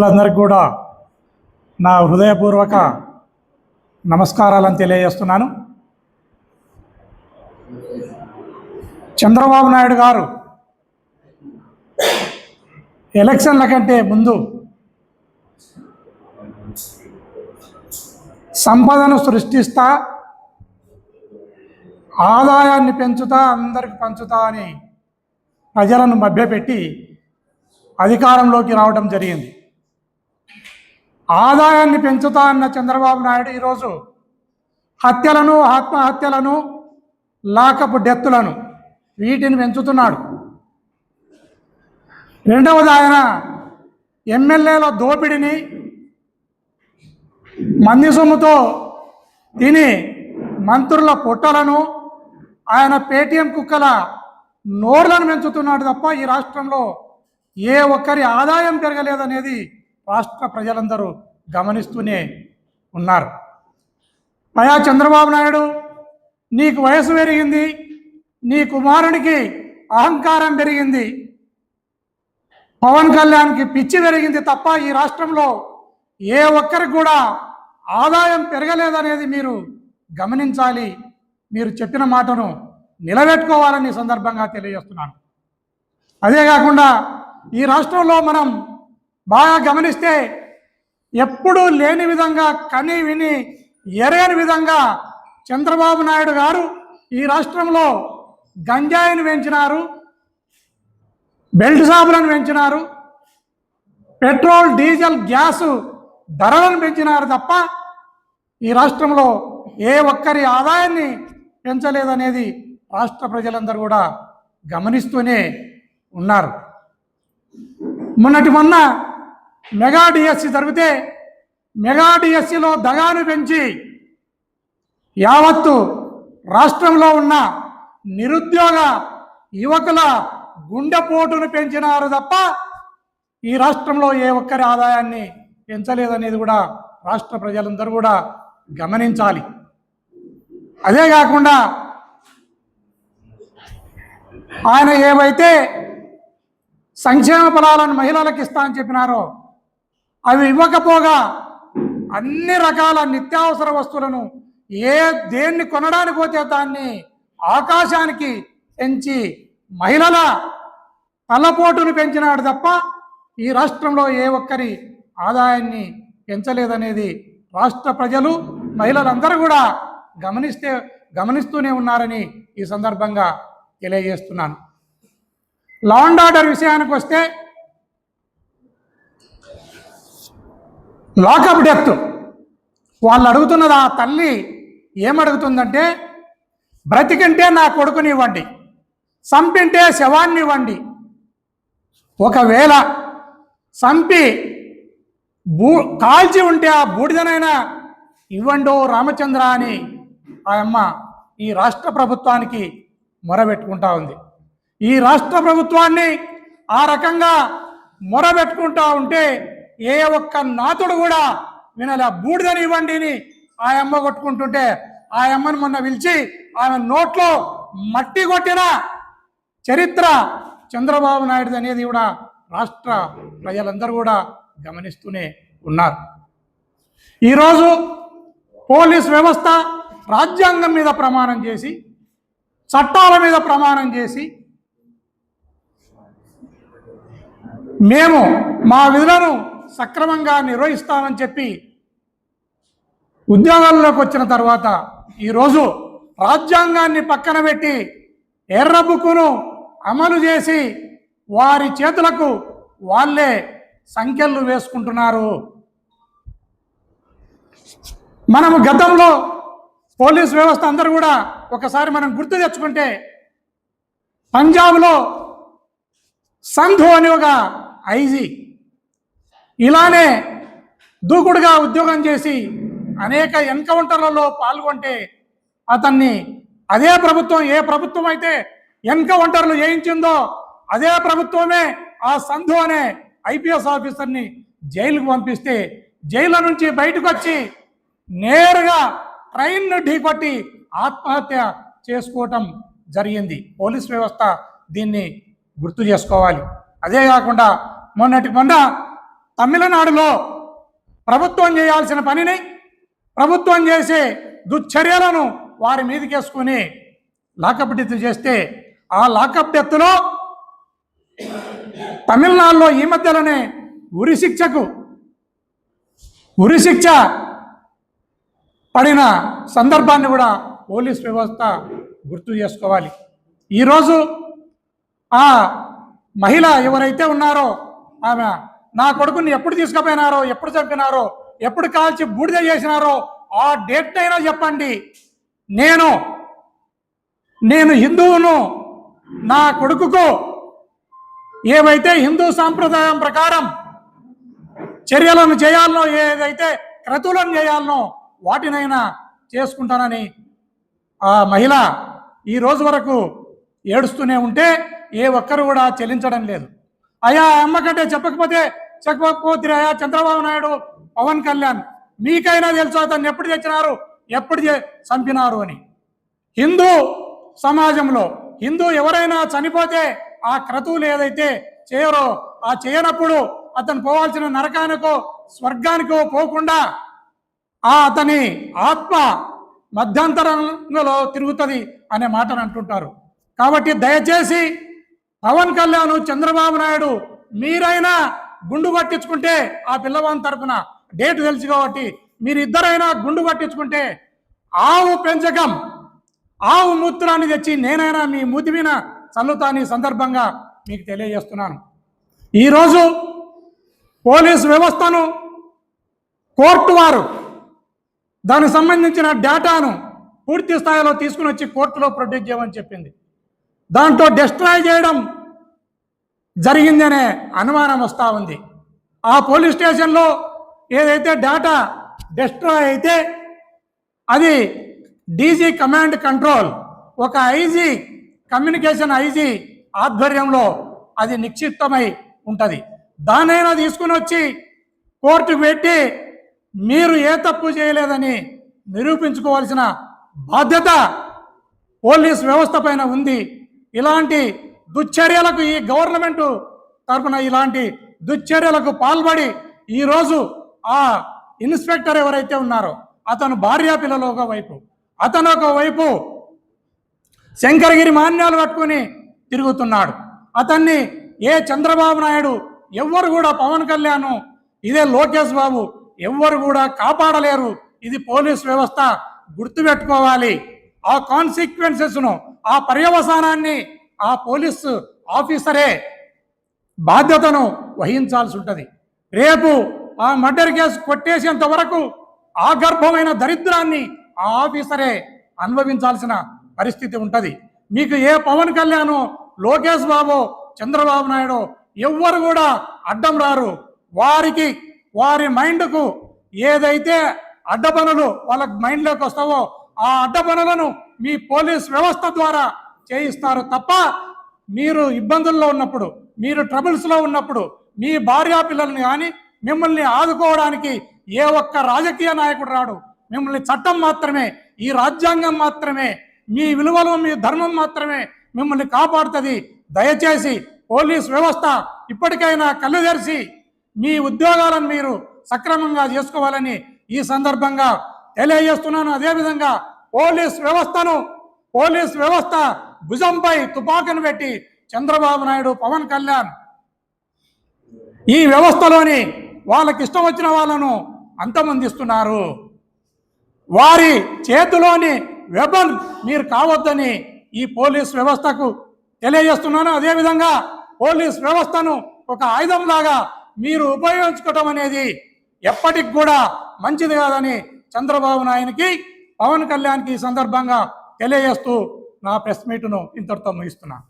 అందరికీ కూడా నా హృదయపూర్వక నమస్కారాలను తెలియజేస్తున్నాను. చంద్రబాబు నాయుడు గారు ఎలక్షన్ల కంటే ముందు సంపదను సృష్టిస్తా, ఆదాయాన్ని పెంచుతా, అందరికి పంచుతా అని ప్రజలను మభ్యపెట్టి అధికారంలోకి రావడం జరిగింది. ఆదాయాన్ని పెంచుతా అన్న చంద్రబాబు నాయుడు ఈరోజు హత్యలను, ఆత్మహత్యలను, లాకప్ డెత్తులను వీటిని పెంచుతున్నాడు. రెండవది, ఆయన ఎమ్మెల్యేల దోపిడిని, మంది సొమ్ముతో తిని మంత్రుల పొట్టలను, ఆయన పేటీఎం కుక్కల నోర్లను పెంచుతున్నాడు తప్ప ఈ రాష్ట్రంలో ఏ ఒక్కరి ఆదాయం పెరగలేదనేది రాష్ట్ర ప్రజలందరూ గమనిస్తూనే ఉన్నారు. అయా చంద్రబాబు నాయుడు, నీకు వయసు పెరిగింది, నీ కుమారునికి అహంకారం పెరిగింది, పవన్ కళ్యాణ్కి పిచ్చి పెరిగింది తప్ప ఈ రాష్ట్రంలో ఏ ఒక్కరికి కూడా ఆదాయం పెరగలేదనేది మీరు గమనించాలి. మీరు చెప్పిన మాటను నిలబెట్టుకోవాలని సందర్భంగా తెలియజేస్తున్నాను. అదే కాకుండా ఈ రాష్ట్రంలో మనం బాగా గమనిస్తే ఎప్పుడూ లేని విధంగా, కని విని ఎరగని విధంగా చంద్రబాబు నాయుడు గారు ఈ రాష్ట్రంలో గంజాయిని పెంచినారు, బెల్ట్ షాపులను పెంచినారు, పెట్రోల్, డీజిల్, గ్యాసు ధరలను పెంచినారు తప్ప ఈ రాష్ట్రంలో ఏ ఒక్కరి ఆదాయాన్ని పెంచలేదనేది రాష్ట్ర ప్రజలందరూ కూడా గమనిస్తూనే ఉన్నారు. మొన్న మెగా డిఎస్సి జరిగితే మెగా డిఎస్సిలో దగాను పెంచి యావత్తు రాష్ట్రంలో ఉన్న నిరుద్యోగ యువకుల గుండెపోటును పెంచినారు తప్ప ఈ రాష్ట్రంలో ఏ ఒక్కరి ఆదాయాన్ని పెంచలేదనేది కూడా రాష్ట్ర ప్రజలందరూ కూడా గమనించాలి. అదే కాకుండా ఆయన ఏవైతే సంక్షేమ ఫలాలను మహిళలకు ఇస్తా అని చెప్పినారో అవి ఇవ్వకపోగా అన్ని రకాల నిత్యావసర వస్తువులను దేన్ని కొనడానికి పోతే దాన్ని ఆకాశానికి పెంచి మహిళల తలపోటును పెంచినాడు తప్ప ఈ రాష్ట్రంలో ఏ ఒక్కరి ఆదాయాన్ని పెంచలేదనేది రాష్ట్ర ప్రజలు, మహిళలందరూ కూడా గమనిస్తూనే ఉన్నారని ఈ సందర్భంగా తెలియజేస్తున్నాను. లా అండ్ ఆర్డర్ విషయానికి వస్తే లాకప్ డెత్ వాళ్ళు అడుగుతున్నది, ఆ తల్లి ఏమడుగుతుందంటే, బ్రతికింటే నా కొడుకుని ఇవ్వండి, చంపింటే శవాన్ని ఇవ్వండి, ఒకవేళ చంపి కాల్చి ఉంటే ఆ బూడిదనైనా ఇవ్వండో రామచంద్ర అని ఆ అమ్మ ఈ రాష్ట్ర ప్రభుత్వానికి మొరబెట్టుకుంటా ఉంది. ఈ రాష్ట్ర ప్రభుత్వాన్ని ఆ రకంగా మొరబెట్టుకుంటా ఉంటే ఏ ఒక్క నాతుడు కూడా వినలే. బూడిదని ఇవ్వండిని ఆ అమ్మ కొట్టుకుంటుంటే ఆ అమ్మను మొన్న పిలిచి ఆమె నోట్లో మట్టి కొట్టిన చరిత్ర చంద్రబాబు నాయుడు అనేది కూడా రాష్ట్ర ప్రజలందరూ కూడా గమనిస్తూనే ఉన్నారు. ఈరోజు పోలీస్ వ్యవస్థ రాజ్యాంగం మీద ప్రమాణం చేసి, చట్టాల మీద ప్రమాణం చేసి, మేము మా విధులను సక్రమంగా నిర్వహిస్తామని చెప్పి ఉద్యోగాల్లోకి వచ్చిన తర్వాత ఈరోజు రాజ్యాంగాన్ని పక్కన పెట్టి ఎర్ర బుక్కును అమలు చేసి వారి చేతులకు వాళ్ళే సంఖ్యలు వేసుకుంటున్నారు. మనము గతంలో పోలీస్ వ్యవస్థ అందరూ కూడా ఒకసారి మనం గుర్తు తెచ్చుకుంటే, పంజాబ్లో సంధు అని ఒక ఐజీ ఇలానే దూకుడుగా ఉద్యోగం చేసి అనేక ఎన్కౌంటర్లలో పాల్గొంటే అతన్ని అదే ప్రభుత్వం, ఏ ప్రభుత్వం అయితే ఎన్కౌంటర్లు చేయించిందో అదే ప్రభుత్వమే ఆ సంధు అనే ఐపీఎస్ ఆఫీసర్ని జైలుకు పంపిస్తే జైలు నుంచి బయటకు వచ్చి నేరుగా ట్రైన్ను ఢీకొట్టి ఆత్మహత్య చేసుకోవటం జరిగింది. పోలీస్ వ్యవస్థ దీన్ని గుర్తు చేసుకోవాలి. అదే కాకుండా మొన్న తమిళనాడులో ప్రభుత్వం చేయాల్సిన పనిని, ప్రభుత్వం చేసే దుశ్చర్యలను వారి మీదకేసుకుని లాకప్ డెత్ చేస్తే, ఆ లాకప్ డెత్లో తమిళనాడులో ఈ మధ్యలోనే ఉరిశిక్ష పడిన సందర్భాన్ని కూడా పోలీస్ వ్యవస్థ గుర్తు చేసుకోవాలి. ఈరోజు ఆ మహిళ ఎవరైతే ఉన్నారో ఆమె నా కొడుకుని ఎప్పుడు తీసుకుపోయినారో, ఎప్పుడు చంపినారో, ఎప్పుడు కాల్చి బూడిద చేసినారో ఆ డేట్ అయినా చెప్పండి. నేను హిందువును, నా కొడుకుకు ఏవైతే హిందూ సాంప్రదాయం ప్రకారం చర్యలను చేయాలనో, ఏదైతే క్రతువులను చేయాలనో వాటినైనా చేసుకుంటానని ఆ మహిళ ఈ రోజు వరకు ఏడుస్తూనే ఉంటే ఏ ఒక్కరు కూడా చెల్లించడం లేదు. అయ్యా అమ్మకంటే చెప్పకపోతే అయ్యా చంద్రబాబు నాయుడు, పవన్ కళ్యాణ్, మీకైనా తెలుసు అతన్ని ఎప్పుడు తెచ్చినారు, ఎప్పుడు చంపినారు అని. హిందూ సమాజంలో హిందూ ఎవరైనా చనిపోతే ఆ క్రతువులు ఏదైతే చేయరో, ఆ చేయనప్పుడు అతను పోవాల్సిన నరకానికో స్వర్గానికో పోకుండా అతని ఆత్మ మధ్యంతరంలో తిరుగుతుంది అనే మాటను అంటుంటారు. కాబట్టి దయచేసి పవన్ కళ్యాణ్, చంద్రబాబు నాయుడు మీరైనా గుండు పట్టించుకుంటే, ఆ పిల్లవాని తరపున డేట్ తెలుసు కాబట్టి మీరిద్దరైనా గుండు పట్టించుకుంటే ఆవు పెంచకం, ఆవు మూత్రాన్ని తెచ్చి నేనైనా మీ మూతి మీద చల్లుతాని సందర్భంగా మీకు తెలియజేస్తున్నాను. ఈరోజు పోలీసు వ్యవస్థను కోర్టు వారు దానికి సంబంధించిన డేటాను పూర్తి స్థాయిలో తీసుకుని వచ్చి కోర్టులో ప్రొడ్యూస్ చేయమని చెప్పింది. దాంట్లో డిస్ట్రాయ్ చేయడం జరిగిందనే అనుమానం వస్తూ ఉంది. ఆ పోలీస్ స్టేషన్లో ఏదైతే డేటా డిస్ట్రాయ్ అయితే అది డీజీ కమాండ్ కంట్రోల్, ఒక ఐజీ, కమ్యూనికేషన్ ఐజీ ఆధ్వర్యంలో అది నిక్షిప్తమై ఉంటుంది. దానైనా తీసుకుని వచ్చి కోర్టుకు పెట్టి మీరు ఏ తప్పు చేయలేదని నిరూపించుకోవాల్సిన బాధ్యత పోలీస్ వ్యవస్థ పైన ఉంది. ఇలాంటి దుశ్చర్యలకు ఈ గవర్నమెంట్ తరఫున ఇలాంటి దుశ్చర్యలకు పాల్పడి ఈరోజు ఆ ఇన్స్పెక్టర్ ఎవరైతే ఉన్నారో అతను భార్యా పిల్లలు ఒకవైపు, అతను ఒకవైపు శంకరగిరి మాన్యాలు పట్టుకుని తిరుగుతున్నాడు. అతన్ని ఏ చంద్రబాబు నాయుడు, ఎవ్వరు కూడా పవన్ కళ్యాణ్, ఇదే లోకేష్ బాబు ఎవ్వరు కూడా కాపాడలేరు. ఇది పోలీస్ వ్యవస్థ గుర్తుపెట్టుకోవాలి. ఆ కాన్సిక్వెన్సెస్ను, ఆ పర్యవసానాన్ని ఆ పోలీసు ఆఫీసరే బాధ్యతను వహించాల్సి ఉంటుంది. రేపు ఆ మర్డర్ కేసు కొట్టేసేంత వరకు ఆ గర్భమైన దరిద్రాన్ని ఆ ఆఫీసరే అనుభవించాల్సిన పరిస్థితి ఉంటుంది. మీకు ఏ పవన్ కళ్యాణ్, లోకేష్ బాబు, చంద్రబాబు నాయుడు ఎవ్వరు కూడా అడ్డం రారు. వారి మైండ్కు ఏదైతే అడ్డపనులు వాళ్ళ మైండ్లోకి వస్తావో ఆ అడ్డపనులను మీ పోలీస్ వ్యవస్థ ద్వారా చేయిస్తారు తప్ప, మీరు ఇబ్బందుల్లో ఉన్నప్పుడు, మీరు ట్రబుల్స్లో ఉన్నప్పుడు మీ భార్యా పిల్లల్ని కానీ మిమ్మల్ని ఆదుకోవడానికి ఏ ఒక్క రాజకీయ నాయకుడు రాడు. మిమ్మల్ని చట్టం మాత్రమే, ఈ రాజ్యాంగం మాత్రమే, మీ విలువలు, మీ ధర్మం మాత్రమే మిమ్మల్ని కాపాడుతుంది. దయచేసి పోలీస్ వ్యవస్థ ఇప్పటికైనా కళ్ళు తెరిచి మీ ఉద్యోగాలను మీరు సక్రమంగా చేసుకోవాలని ఈ సందర్భంగా తెలియజేస్తున్నాను. అదేవిధంగా పోలీస్ వ్యవస్థ భుజంపై తుపాకును పెట్టి చంద్రబాబు నాయుడు, పవన్ కళ్యాణ్ ఈ వ్యవస్థలోని వాళ్ళకి ఇష్టం వచ్చిన వాళ్ళను అంతమొందిస్తున్నారు. వారి చేతిలోని వెపన్ మీరు కావద్దని ఈ పోలీస్ వ్యవస్థకు తెలియజేస్తున్నాను. అదేవిధంగా పోలీస్ వ్యవస్థను ఒక ఆయుధంలాగా మీరు ఉపయోగించుకోవటం అనేది ఎప్పటికి కూడా మంచిది కాదని చంద్రబాబు నాయుడికి, పవన్ కళ్యాణ్కి ఈ సందర్భంగా తెలియజేస్తూ నా ప్రెస్ మీటును ఇంతటితో ముగిస్తున్నాను.